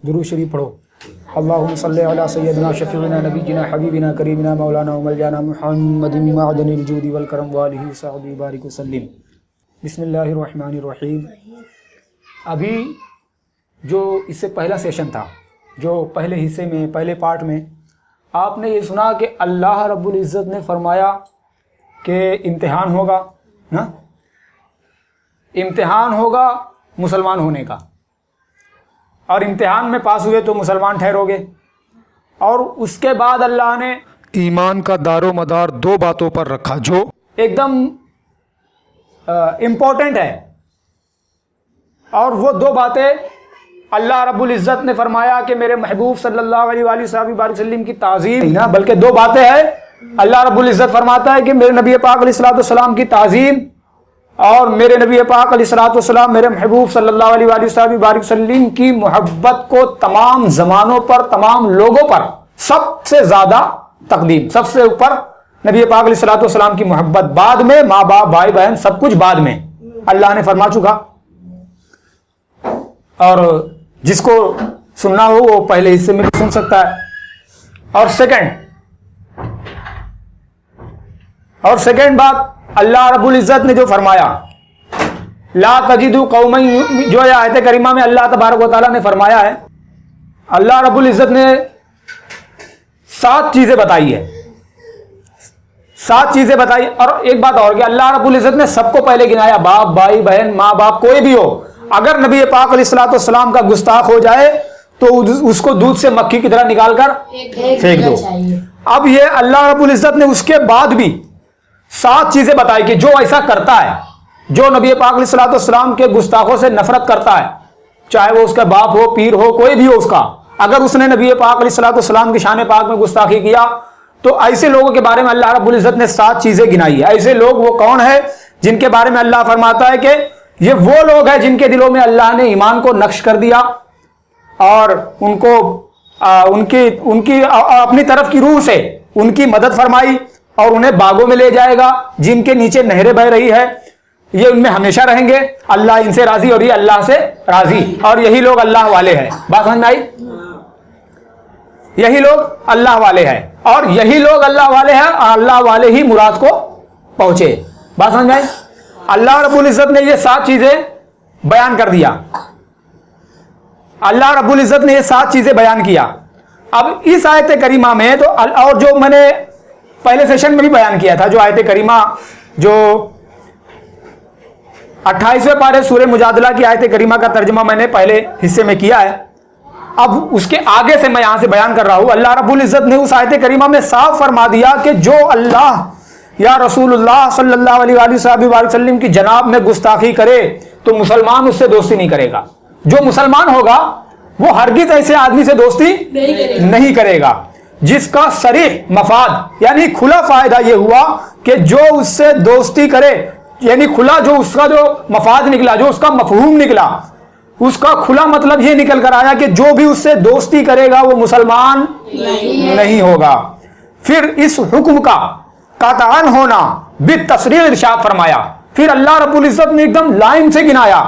درود شریف پڑھو. اللہم صلی علی سیدنا شفیعنا نبینا حبیبنا کریمنا مولانا ومولانا محمد معدن الجود والکرم والہ صحبہ بارک وسلم. بسم اللہ الرحمن الرحیم. ابھی جو اس سے پہلا سیشن تھا، جو پہلے حصے میں پہلے پارٹ میں آپ نے یہ سنا کہ اللہ رب العزت نے فرمایا کہ امتحان ہوگا نا، امتحان ہوگا مسلمان ہونے کا، اور امتحان میں پاس ہوئے تو مسلمان ٹھہرو گے. اور اس کے بعد اللہ نے ایمان کا دار و مدار دو باتوں پر رکھا جو ایک دم امپورٹنٹ ہے، اور وہ دو باتیں اللہ رب العزت نے فرمایا کہ میرے محبوب صلی اللہ علیہ وآلہ وسلم کی تعظیم نہ بلکہ دو باتیں ہیں. اللہ رب العزت فرماتا ہے کہ میرے نبی پاک علیہ السلام کی تعظیم، اور میرے نبی پاک علیہ السلام میرے محبوب صلی اللہ علیہ وآلہ وسلم کی محبت کو تمام زمانوں پر تمام لوگوں پر سب سے زیادہ تقدیم، سب سے اوپر نبی پاک علیہ السلام کی محبت، بعد میں ماں باپ بھائی بہن سب کچھ بعد میں اللہ نے فرما چکا. اور جس کو سننا ہو وہ پہلے حصے میں بھی سن سکتا ہے. اور سیکنڈ بات اللہ رب العزت نے جو فرمایا لا تجد قوما، جو ہے آیت کریمہ میں اللہ تبارک و تعالیٰ نے فرمایا ہے، اللہ رب العزت نے 7 چیزیں بتائی ہے، 7 چیزیں بتائی. اور ایک بات اور کہ اللہ رب العزت نے سب کو پہلے گنایا، باپ بھائی بہن ماں باپ کوئی بھی ہو، اگر نبی پاک علیہ السلام کا گستاخ ہو جائے تو اس کو دودھ سے مکھی کی طرح نکال کر پھینک دو. اب یہ اللہ رب العزت نے اس کے بعد بھی 7 چیزیں بتائی کہ جو ایسا کرتا ہے، جو نبی پاک علیہ السلام کے گستاخوں سے نفرت کرتا ہے، چاہے وہ اس کا باپ ہو پیر ہو کوئی بھی ہو اس کا، اگر اس نے نبی پاک علیہ السلام کی شان پاک میں گستاخی کیا تو ایسے لوگوں کے بارے میں اللہ رب العزت نے 7 چیزیں گنائی ہے. ایسے لوگ وہ کون ہیں جن کے بارے میں اللہ فرماتا ہے کہ یہ وہ لوگ ہیں جن کے دلوں میں اللہ نے ایمان کو نقش کر دیا اور ان کو ان کی اپنی طرف کی روح سے ان کی مدد فرمائی، اور انہیں باغوں میں لے جائے گا جن کے نیچے نہریں بہ رہی ہے، یہ ان میں ہمیشہ رہیں گے، اللہ ان سے راضی اور یہ اللہ سے راضی، اور یہی لوگ اللہ والے ہیں. بات سمجھ میں آئی؟ یہی لوگ اللہ والے ہیں، اور یہی لوگ اللہ والے ہیں، اور اللہ والے ہی مراد کو پہنچے. بات سمجھ میں آئی؟ اللہ رب العزت نے یہ 7 چیزیں بیان کر دیا، اللہ رب العزت نے یہ 7 چیزیں بیان کیا. اب اس آیت کریمہ میں تو، اور جو میں نے پہلے سیشن میں بھی بیان کیا تھا، جو آیت کریمہ جو 28ویں پارے سورہ مجادلہ کی آیت کریمہ کا ترجمہ میں نے پہلے حصے میں کیا ہے، اب اس کے آگے سے میں یہاں سے بیان کر رہا ہوں. اللہ رب العزت نے اس آیت کریمہ میں صاف فرما دیا کہ جو اللہ یا رسول اللہ صلی اللہ علیہ وآلہ وسلم کی جناب میں گستاخی کرے تو مسلمان اس سے دوستی نہیں کرے گا. جو مسلمان ہوگا وہ ہرگز ایسے آدمی سے دوستی نہیں کرے گا جس کا صریح مفاد یعنی کھلا فائدہ یہ ہوا کہ جو اس سے دوستی کرے، یعنی کھلا جو اس کا جو مفاد نکلا، جو اس کا مفہوم نکلا، اس کا کھلا مطلب یہ نکل کر آیا کہ جو بھی اس سے دوستی کرے گا وہ مسلمان نہیں ہوگا. پھر اس حکم کا قطعاً ہونا بالتصریح ارشاد فرمایا. پھر اللہ رب العزت نے ایک دم لائن سے گنایا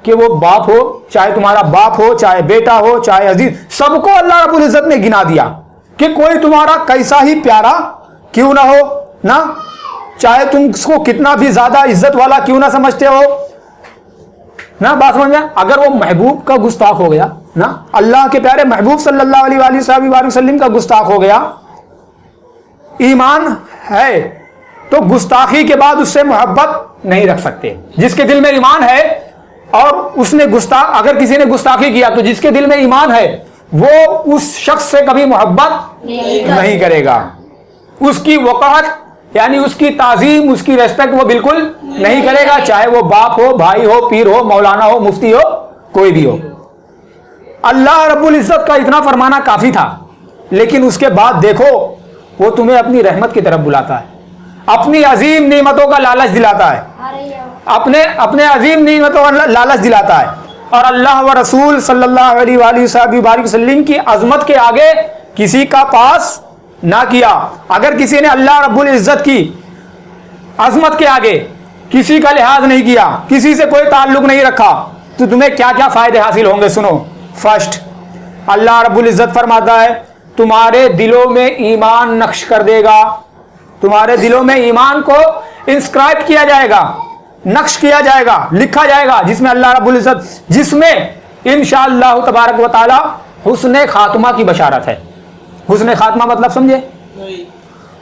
کہ وہ باپ ہو، چاہے تمہارا باپ ہو، چاہے بیٹا ہو، چاہے عزیز، سب کو اللہ رب العزت نے گنا دیا کہ کوئی تمہارا کیسا ہی پیارا کیوں نہ ہو نا، چاہے تم اس کو کتنا بھی زیادہ عزت والا کیوں نہ سمجھتے ہو نا. بات سمجھ میں؟ اگر وہ محبوب کا گستاخ ہو گیا نا، اللہ کے پیارے محبوب صلی اللہ علیہ وآلہ وسلم کا گستاخ ہو گیا، ایمان ہے تو گستاخی کے بعد اس سے محبت نہیں رکھ سکتے. جس کے دل میں ایمان ہے اور اس نے اگر کسی نے گستاخی کیا تو جس کے دل میں ایمان ہے وہ اس شخص سے کبھی محبت نہیں کرے گا. اس کی وقاحت یعنی اس کی تعظیم، اس کی ریسپیکٹ وہ بالکل نہیں کرے گا، چاہے وہ باپ ہو، بھائی ہو، پیر ہو، مولانا ہو، مفتی ہو، کوئی بھی ہو. اللہ رب العزت کا اتنا فرمانا کافی تھا، لیکن اس کے بعد دیکھو وہ تمہیں اپنی رحمت کی طرف بلاتا ہے، اپنی عظیم نعمتوں کا لالچ دلاتا ہے، اپنے عظیم نعمتوں کا لالچ دلاتا ہے. اور اللہ و رسول صلی اللہ علیہ وآلہ وسلم کی عظمت کے آگے کسی کا پاس نہ کیا. اگر کسی نے اللہ رب العزت کی عظمت کے آگے کسی کا لحاظ نہیں کیا، کسی سے کوئی تعلق نہیں رکھا، تو تمہیں کیا کیا فائدے حاصل ہوں گے سنو. فرسٹ، اللہ رب العزت فرماتا ہے تمہارے دلوں میں ایمان نقش کر دے گا, تمہارے دلوں میں ایمان کو انسکرائب کیا جائے گا, نقش کیا جائے گا, لکھا جائے گا, جس میں اللہ رب العزت, جس میں انشاءاللہ تبارک و تعالی حسن خاتمہ کی بشارت ہے. حسن خاتمہ مطلب سمجھے؟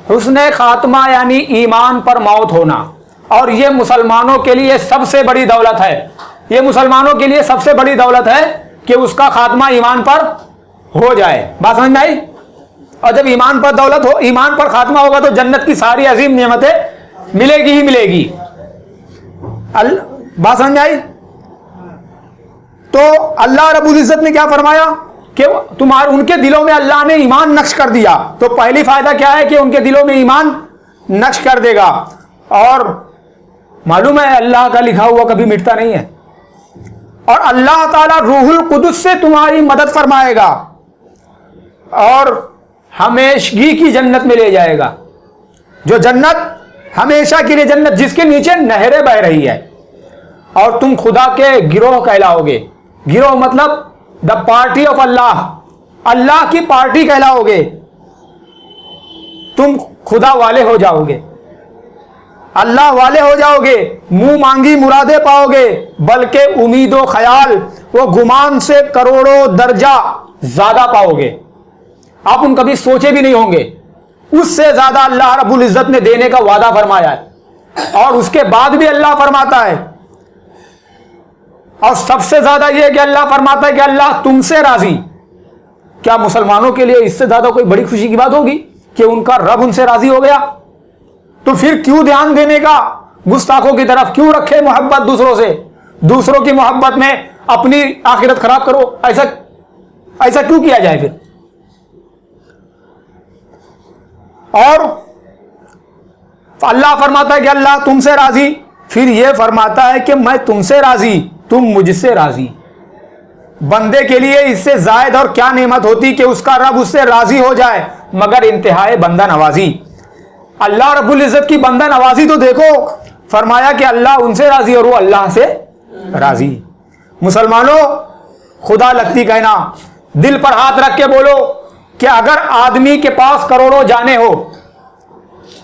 حسن خاتمہ یعنی ایمان پر موت ہونا, اور یہ مسلمانوں کے لیے سب سے بڑی دولت ہے. یہ مسلمانوں کے لیے سب سے بڑی دولت ہے کہ اس کا خاتمہ ایمان پر ہو جائے. بات سمجھ میں آئی؟ اور جب ایمان پر دولت ہو, ایمان پر خاتمہ ہوگا تو جنت کی ساری عظیم نعمتیں ملے گی ہی ملے گی. بات سمجھ میں آئی؟ تو اللہ رب العزت نے کیا فرمایا کہ ان کے دلوں میں اللہ نے ایمان نقش کر دیا. تو پہلی فائدہ کیا ہے کہ ان کے دلوں میں ایمان نقش کر دے گا. اور معلوم ہے اللہ کا لکھا ہوا کبھی مٹتا نہیں ہے, اور اللہ تعالی روح القدس سے تمہاری مدد فرمائے گا اور ہمیشگی کی جنت میں لے جائے گا. جو جنت ہمیشہ کے لیے جنت, جس کے نیچے نہریں بہ رہی ہے, اور تم خدا کے گروہ کہلاؤ گے. گروہ مطلب دا پارٹی آف اللہ, اللہ کی پارٹی کہلاؤ گے. تم خدا والے ہو جاؤ گے, اللہ والے ہو جاؤ گے, منہ مانگی مرادیں پاؤ گے, بلکہ امید و خیال وہ گمان سے کروڑوں درجہ زیادہ پاؤ گے. آپ ان کبھی سوچے بھی نہیں ہوں گے, اس سے زیادہ اللہ رب العزت نے دینے کا وعدہ فرمایا ہے. اور اس کے بعد بھی اللہ فرماتا ہے, اور سب سے زیادہ یہ کہ اللہ فرماتا ہے کہ اللہ تم سے راضی. کیا مسلمانوں کے لیے اس سے زیادہ کوئی بڑی خوشی کی بات ہوگی کہ ان کا رب ان سے راضی ہو گیا؟ تو پھر کیوں دھیان دینے کا گستاخوں کی طرف, کیوں رکھے محبت دوسروں سے, دوسروں کی محبت میں اپنی آخرت خراب کرو؟ ایسا کیوں کیا جائے پھر؟ اور اللہ فرماتا ہے کہ اللہ تم سے راضی, پھر یہ فرماتا ہے کہ میں تم سے راضی, تم مجھ سے راضی. بندے کے لیے اس سے زائد اور کیا نعمت ہوتی کہ اس کا رب اس سے راضی ہو جائے, مگر انتہائی بندہ نوازی. اللہ رب العزت کی بندہ نوازی تو دیکھو, فرمایا کہ اللہ ان سے راضی اور وہ اللہ سے راضی. مسلمانوں, خدا لگتی کہنا, دل پر ہاتھ رکھ کے بولو کہ اگر آدمی کے پاس کروڑوں جانیں ہو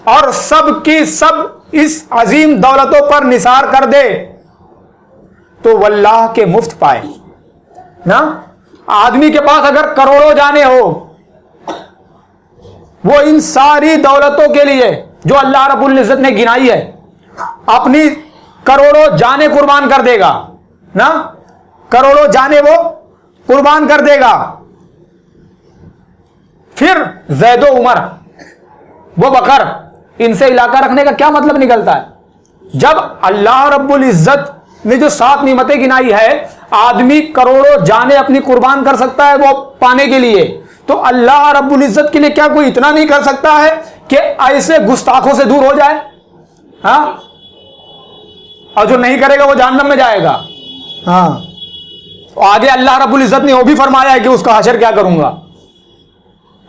اور سب کی سب اس عظیم دولتوں پر نثار کر دے تو واللہ کے مفت پائے نا. آدمی کے پاس اگر کروڑوں جانیں ہو, وہ ان ساری دولتوں کے لیے جو اللہ رب العزت نے گنائی ہے اپنی کروڑوں جانیں قربان کر دے گا نا, کروڑوں جانیں وہ قربان کر دے گا. پھر زید و عمر وہ بکر, ان سے علاقہ رکھنے کا کیا مطلب نکلتا ہے؟ جب اللہ رب العزت نے جو 7 نعمتیں گنائی ہے, آدمی کروڑوں جانیں اپنی قربان کر سکتا ہے وہ پانے کے لیے, تو اللہ رب العزت کے لیے کیا کوئی اتنا نہیں کر سکتا ہے کہ ایسے گستاخوں سے دور ہو جائے؟ ہاں, اور جو نہیں کرے گا وہ جہنم میں جائے گا. ہاں, آگے اللہ رب العزت نے وہ بھی فرمایا ہے کہ اس کا حشر کیا کروں گا.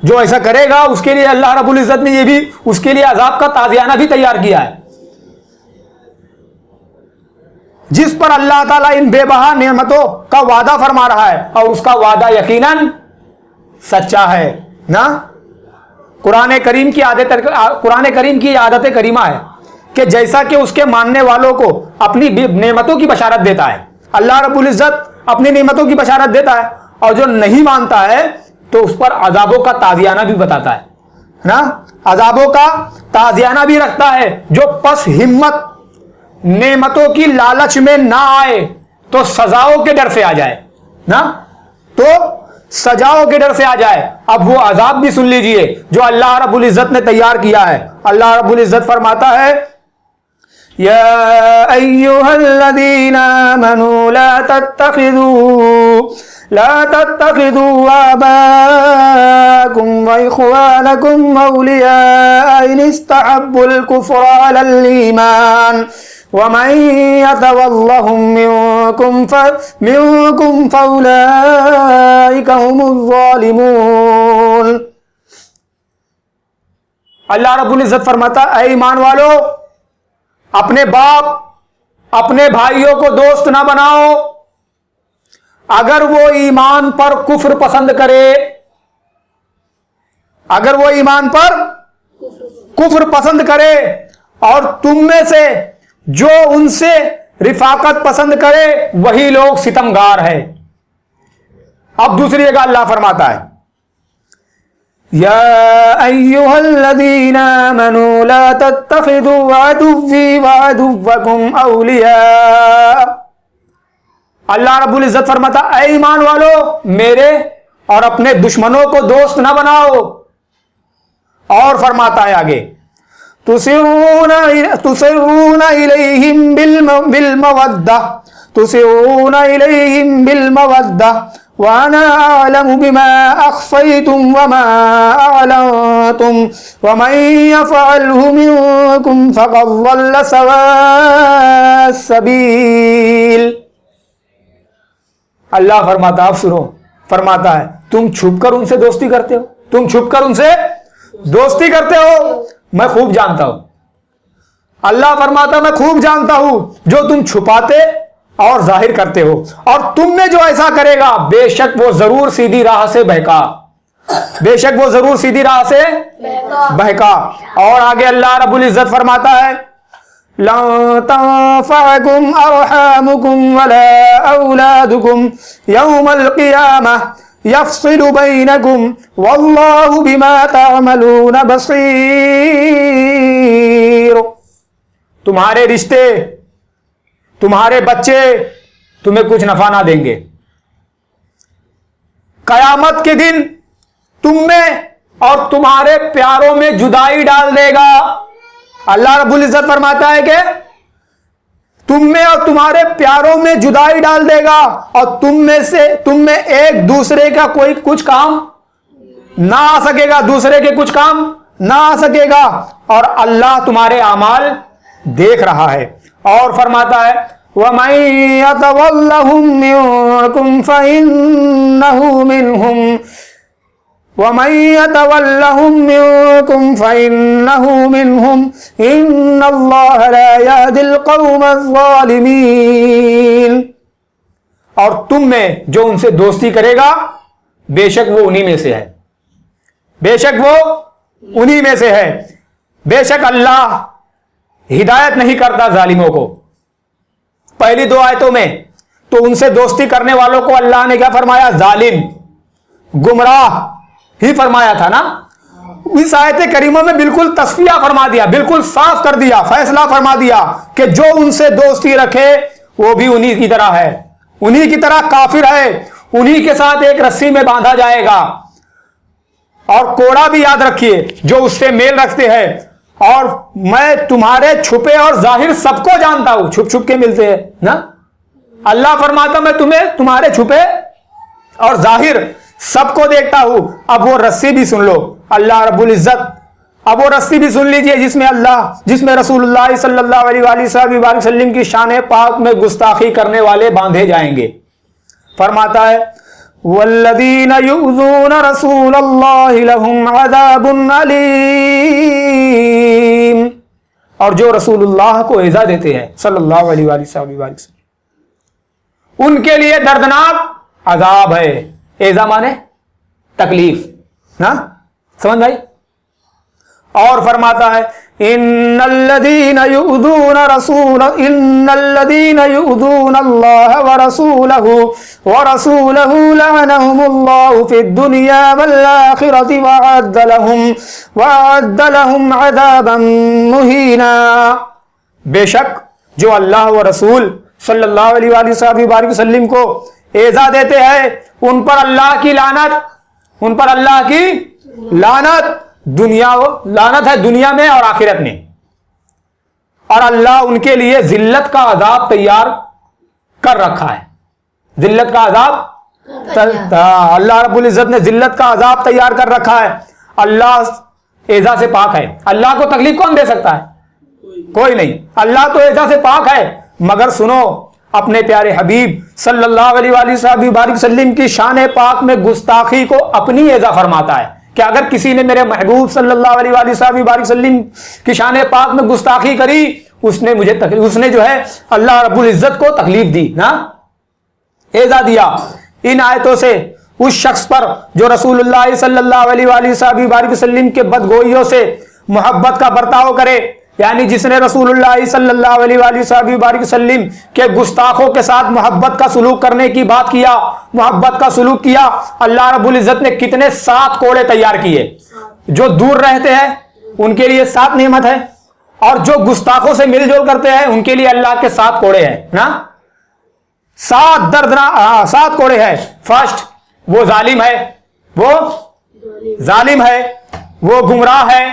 جو ایسا کرے گا اس کے لیے اللہ رب العزت نے یہ بھی اس کے لیے عذاب کا تازیانہ بھی تیار کیا ہے. جس پر اللہ تعالیٰ ان بے بہا نعمتوں کا وعدہ فرما رہا ہے, اور اس کا وعدہ یقیناً سچا ہے نا. قرآن کریم کی عادت کریمہ ہے کہ جیسا کہ اس کے ماننے والوں کو اپنی نعمتوں کی بشارت دیتا ہے, اللہ رب العزت اپنی نعمتوں کی بشارت دیتا ہے, اور جو نہیں مانتا ہے تو اس پر عذابوں کا تازیانہ بھی بتاتا ہے نا, عذابوں کا تازیانہ بھی رکھتا ہے. جو پس ہمت نعمتوں کی لالچ میں نہ آئے تو سزاؤں کے ڈر سے آ جائے نا, تو سزاؤں کے ڈر سے آ جائے. اب وہ عذاب بھی سن لیجئے جو اللہ رب العزت نے تیار کیا ہے. اللہ رب العزت فرماتا ہے یا ایھا الذین آمنوا لا تتخذوا آباءكم وإخوانكم أولياء إن استحبوا الكفر على الإيمان ومن يتولهم منكم فأولئك هم الظالمون. اللہ رب العزت فرماتا اے ایمان والو, اپنے باپ اپنے بھائیوں کو دوست نہ بناؤ, اگر وہ ایمان پر کفر پسند کرے، اگر وہ ایمان پر کفر پسند کرے اور تم میں سے جو ان سے رفاقت پسند کرے وہی لوگ ستمگار ہے۔ اب دوسری جگہ اللہ فرماتا ہے یا ایھا الذین آمنوا لا تتخذوا عدوی وعدوکم اولیاء۔ اللہ رب العزت فرماتا اے ایمان والو میرے اور اپنے دشمنوں کو دوست نہ بناؤ، اور فرماتا ہے آگے تسرون الیہم بالمودہ وانا اعلم بما اخفیتم وما اعلنتم ومن یفعلہ منکم فقد ضل سواء السبیل۔ اللہ فرماتا آپ سنو، فرماتا ہے تم چھپ کر ان سے دوستی کرتے ہو، تم چھپ کر ان سے دوستی کرتے ہو، میں خوب جانتا ہوں۔ اللہ فرماتا میں خوب جانتا ہوں جو تم چھپاتے اور ظاہر کرتے ہو، اور تم میں جو ایسا کرے گا بے شک وہ ضرور سیدھی راہ سے بہکا، بے شک وہ ضرور سیدھی راہ سے بہکا۔ اور آگے اللہ رب العزت فرماتا ہے لن تنفعكم ارحامكم ولا اولادكم يوم القيامة يفصل بينكم والله بما تعملون بصير۔ تمہارے رشتے، تمہارے بچے تمہیں کچھ نفع نہ دیں گے، قیامت کے دن تم میں اور تمہارے پیاروں میں جدائی ڈال دے گا۔ اللہ رب العزت فرماتا ہے کہ تم میں اور تمہارے پیاروں میں جدائی ڈال دے گا، اور تم میں ایک دوسرے کا کوئی کچھ کام نہ آ سکے گا، دوسرے کے کچھ کام نہ آ سکے گا، اور اللہ تمہارے اعمال دیکھ رہا ہے۔ اور فرماتا ہے وَمَن يَتَوَلَّهُم مِّنكُمْ فَإِنَّهُ مِنْهُمْ وَمَن يَتَوَلَّهُم مِّنكُمْ فَإِنَّهُ مِنْهُمْ إِنَّ اللَّهَ لَا يَهْدِي الْقَوْمَ الظَّالِمِينَ۔ اور تم میں جو ان سے دوستی کرے گا بے شک وہ انہی میں سے ہے، بے شک وہ انہی میں سے ہے۔ بے شک اللہ ہدایت نہیں کرتا ظالموں کو۔ پہلی دو آیتوں میں تو ان سے دوستی کرنے والوں کو اللہ نے کیا فرمایا؟ ظالم، گمراہ ہی فرمایا تھا نا۔ اس آیت کریمہ میں بالکل تصفیہ فرما دیا، بالکل صاف کر دیا، فیصلہ فرما دیا کہ جو ان سے دوستی رکھے وہ بھی انہی کی طرح ہے، انہی کی طرح کافر ہے، انہی کے ساتھ ایک رسی میں باندھا جائے گا۔ اور کوڑا بھی یاد رکھیے جو اس سے میل رکھتے ہیں، اور میں تمہارے چھپے اور ظاہر سب کو جانتا ہوں، چھپ چھپ کے ملتے ہیں نا۔ اللہ فرماتا میں تمہیں تمہارے چھپے اور ظاہر سب کو دیکھتا ہوں۔ اب وہ رسی بھی سن لو، اللہ رب العزت اب وہ رسی بھی سن لیجئے جس میں رسول اللہ صلی اللہ علیہ وسلم کی شان پاک میں گستاخی کرنے والے باندھے جائیں گے۔ فرماتا ہے والذین یؤذون رسول اللہ لہم عذاب علیم۔ اور جو رسول اللہ کو ایذا دیتے ہیں صلی اللہ علیہ وسلم ان کے لیے دردناک عذاب ہے۔ ایذا مانے تکلیف نا، سمجھ آئی؟ اور فرماتا ہے ان الذين يؤذون الله ورسوله لعنهم الله في الدنيا والآخرة وأعد لهم عذابا مهينا۔ بے شک جو اللہ و رسول صلی اللہ علیہ وسلم کو ایذا دیتے ہیں ان پر اللہ کی لعنت، ان پر اللہ کی لعنت لعنت ہے دنیا میں اور آخرت میں، اور اللہ ان کے لیے ذلت کا عذاب تیار کر رکھا ہے۔ ذلت کا عذاب اللہ رب العزت نے ذلت کا عذاب تیار کر رکھا ہے۔ اللہ ایذا سے پاک ہے، اللہ کو تکلیف کون دے سکتا ہے؟ کوئی نہیں، اللہ تو ایذا سے پاک ہے۔ مگر سنو اپنے پیارے حبیب صلی اللہ علیہ وسلم کی شان پاک میں گستاخی کو اپنی ایذا فرماتا ہے کہ اگر کسی نے میرے محبوب صلی اللہ علیہ وسلم کی شان پاک میں گستاخی کری اس نے جو ہے اللہ رب العزت کو تکلیف دی نا، ایذا دیا۔ ان آیتوں سے اس شخص پر جو رسول اللہ صلی اللہ علیہ وسلم کے بدگوئیوں سے محبت کا برتاؤ کرے، یعنی جس نے رسول اللہ صلی اللہ علیہ وسلم کے گستاخوں کے ساتھ محبت کا سلوک کرنے کی بات کیا، محبت کا سلوک کیا، اللہ رب العزت نے کتنے 7 کوڑے تیار کیے۔ جو دور رہتے ہیں ان کے لیے 7 نعمت ہے، اور جو گستاخوں سے مل جول کرتے ہیں ان کے لیے اللہ کے 7 کوڑے ہیں نا، 7 دردناک 7 کوڑے ہیں۔ فرسٹ، وہ ظالم ہے، وہ ظالم ہے، وہ گمراہ ہے،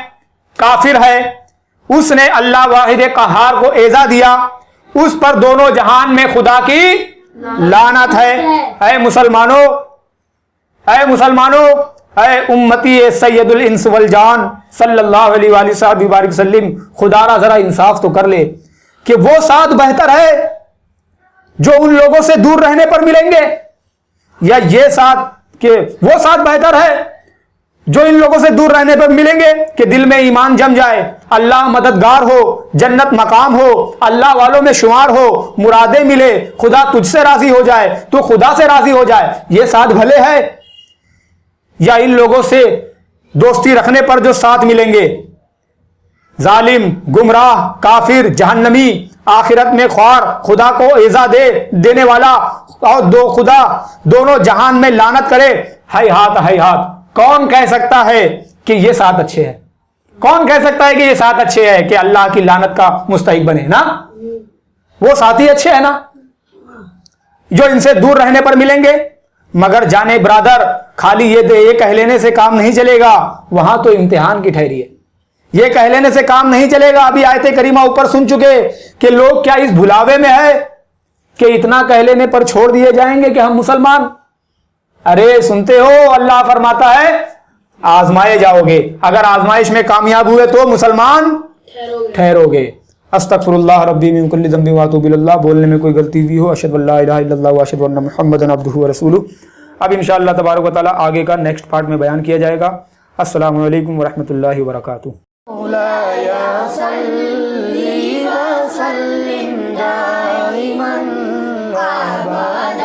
کافر ہے، اس نے اللہ واحد قہار کو ایزا دیا، اس پر دونوں جہان میں خدا کی لعنت ہے۔ اے مسلمانوں، اے مسلمانوں، اے امتی سید الانس والجان صلی اللہ علیہ وآلہ وسلم، خدا را ذرا انصاف تو کر لے کہ وہ 7 بہتر ہے جو ان لوگوں سے دور رہنے پر ملیں گے، یا یہ 7 کہ وہ 7 بہتر ہے جو ان لوگوں سے دور رہنے پر ملیں گے کہ دل میں ایمان جم جائے، اللہ مددگار ہو، جنت مقام ہو، اللہ والوں میں شمار ہو، مرادیں ملے، خدا تجھ سے راضی ہو جائے، تو خدا سے راضی ہو جائے، یہ 7 بھلے ہے، یا ان لوگوں سے دوستی رکھنے پر جو 7 ملیں گے، ظالم، گمراہ، کافر، جہنمی، آخرت میں خوار، خدا کو ایزا دینے والا، اور خدا دونوں جہان میں لعنت کرے، ہائے ہاتھ ہائے ہاتھ۔ کون کہہ سکتا ہے کہ یہ 7 اچھے ہیں؟ کون کہہ سکتا ہے کہ یہ 7 اچھے ہیں کہ اللہ کی لعنت کا مستحق بنے نا؟ وہ 7 ہی اچھے ہیں نا جو ان سے دور رہنے پر ملیں گے۔ مگر جانے برادر، خالی یہ کہہ لینے سے کام نہیں چلے گا، وہاں تو امتحان کی ٹھہری ہے، یہ کہہ لینے سے کام نہیں چلے گا۔ ابھی آیت کریمہ اوپر سن چکے کہ لوگ کیا اس بھلاوے میں ہے کہ اتنا کہہ لینے پر چھوڑ دیے جائیں گے کہ ہم مسلمان؟ ارے سنتے ہو، اللہ فرماتا ہے آزمائے جاؤ گے، اگر آزمائش میں کامیاب ہوئے تو مسلمان ٹھہرو گے۔ استغفر اللہ ربی من کل ذنب واتوب اللہ، بولنے میں کوئی غلطی بھی ہو، اشہد ان لا الہ الا اللہ واشہد ان محمدا عبدہ ورسولہ۔ اب انشاءاللہ تبارک و تعالی آگے کا نیکسٹ پارٹ میں بیان کیا جائے گا۔ السلام علیکم ورحمۃ اللہ وبرکاتہ۔ مولاي صل وسلم دائما ابدا